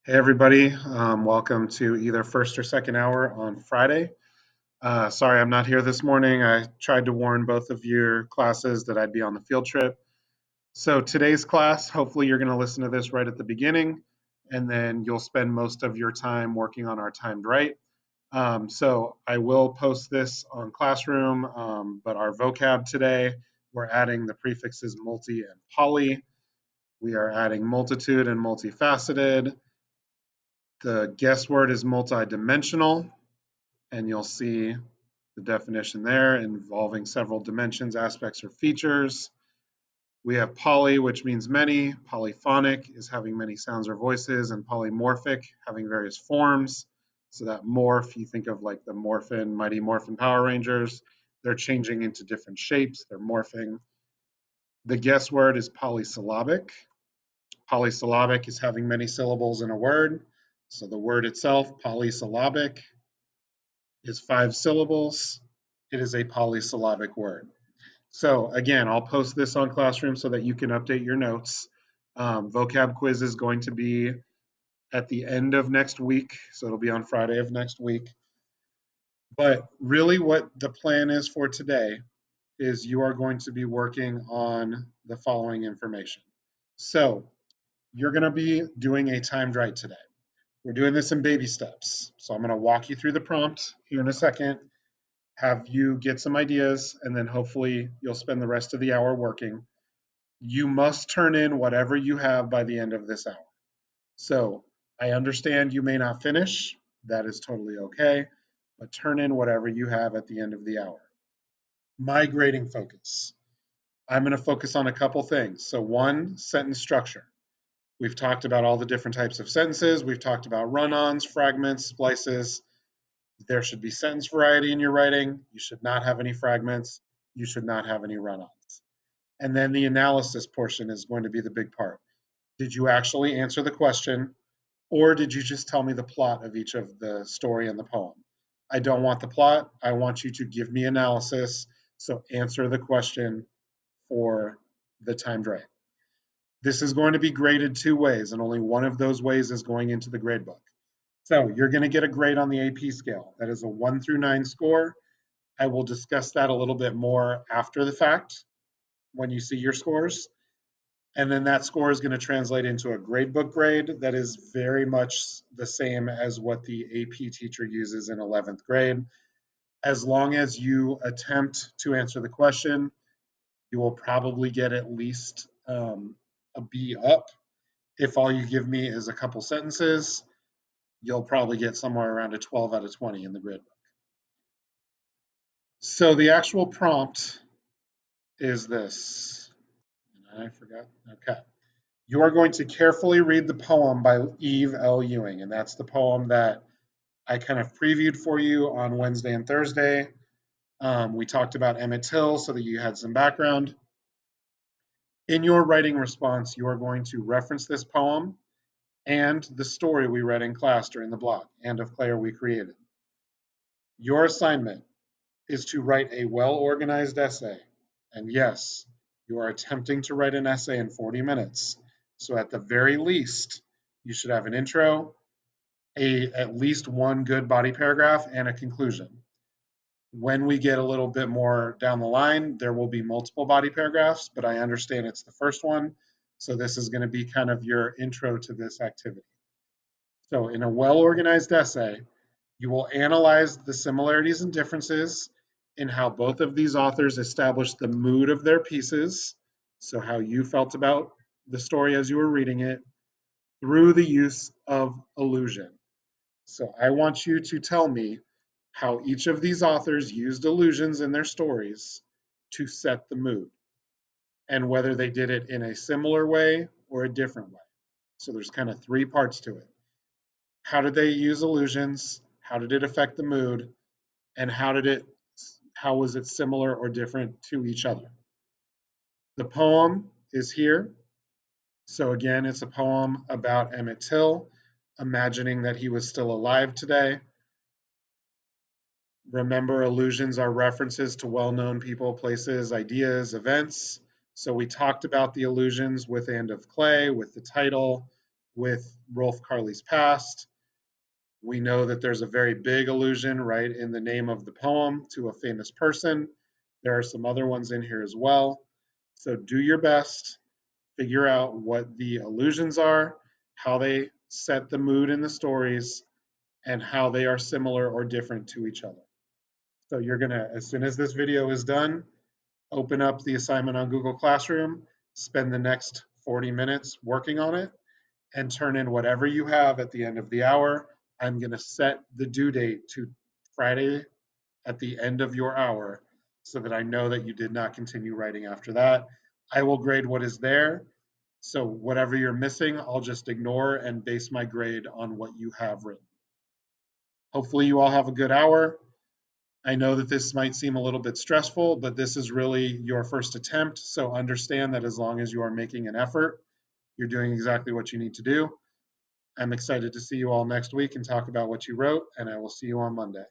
Hey everybody, welcome to either first or second hour on Friday. Sorry I'm not here this morning. I tried to warn both of your classes that I'd be on the field trip. So today's class, hopefully you're going to listen to this right at the beginning, and then you'll spend most of your time working on our timed right. So I will post this on Classroom, but our vocab today, we're adding the prefixes multi and poly. We are adding multitude and multifaceted. The guess word is multidimensional, and you'll see the definition there involving several dimensions, aspects, or features. We have poly, which means many. Polyphonic is having many sounds or voices, and polymorphic, having various forms. So that morph, you think of like the Morphin, Mighty Morphin Power Rangers. They're changing into different shapes, they're morphing. The guess word is polysyllabic. Polysyllabic is having many syllables in a word. So the word itself, polysyllabic, is 5 syllables. It is a polysyllabic word. So again, I'll post this on Classroom so that you can update your notes. Vocab quiz is going to be at the end of next week, so it'll be on Friday of next week. But really what the plan is for today is you are going to be working on the following information. So you're going to be doing a timed right today. We're doing this in baby steps. So I'm going to walk you through the prompt here in a second, have you get some ideas, and then hopefully you'll spend the rest of the hour working. You must turn in whatever you have by the end of this hour. So I understand you may not finish. That is totally okay. But turn in whatever you have at the end of the hour. My grading focus. I'm going to focus on a couple things. So, one, sentence structure. We've talked about all the different types of sentences. We've talked about run-ons, fragments, splices. There should be sentence variety in your writing. You should not have any fragments. You should not have any run-ons. And then the analysis portion is going to be the big part. Did you actually answer the question, or did you just tell me the plot of each of the story and the poem? I don't want the plot. I want you to give me analysis. So answer the question for the timed right. This is going to be graded 2 ways, and only one of those ways is going into the grade book. So you're going to get a grade on the AP scale. That is a 1 through 9 score. I will discuss that a little bit more after the fact when you see your scores. And then that score is going to translate into a gradebook grade that is very much the same as what the AP teacher uses in 11th grade. As long as you attempt to answer the question, you will probably get at least a B up. If all you give me is a couple sentences, you'll probably get somewhere around a 12 out of 20 in the gradebook. So the actual prompt is this. And I forgot. Okay. You are going to carefully read the poem by Eve L. Ewing, and that's the poem that I kind of previewed for you on Wednesday and Thursday. We talked about Emmett Till so that you had some background. In your writing response, you are going to reference this poem and the story we read in class during the block, and of Claire we created. Your assignment is to write a well-organized essay. And yes, you are attempting to write an essay in 40 minutes. So at the very least, you should have an intro, at least one good body paragraph, and a conclusion. When we get a little bit more down the line, there will be multiple body paragraphs, but I understand it's the first one. So this is going to be kind of your intro to this activity. So in a well-organized essay, you will analyze the similarities and differences in how both of these authors established the mood of their pieces, so how you felt about the story as you were reading it, through the use of allusion. So I want you to tell me how each of these authors used allusions in their stories to set the mood, and whether they did it in a similar way or a different way. So there's kind of 3 parts to it. How did they use allusions? How did it affect the mood? And how was it similar or different to each other? The poem is here. So again, it's a poem about Emmett Till, imagining that he was still alive today. Remember, allusions are references to well-known people, places, ideas, events. So we talked about the allusions with And of Clay, with the title, with Rolf Carley's past. We know that there's a very big allusion right in the name of the poem to a famous person. There are some other ones in here as well. So do your best, figure out what the allusions are, how they set the mood in the stories, and how they are similar or different to each other. So you're gonna, as soon as this video is done, open up the assignment on Google Classroom, spend the next 40 minutes working on it, and turn in whatever you have at the end of the hour. I'm gonna set the due date to Friday at the end of your hour so that I know that you did not continue writing after that. I will grade what is there. So whatever you're missing, I'll just ignore and base my grade on what you have written. Hopefully you all have a good hour. I know that this might seem a little bit stressful, but this is really your first attempt. So understand that as long as you are making an effort, you're doing exactly what you need to do. I'm excited to see you all next week and talk about what you wrote, and I will see you on Monday.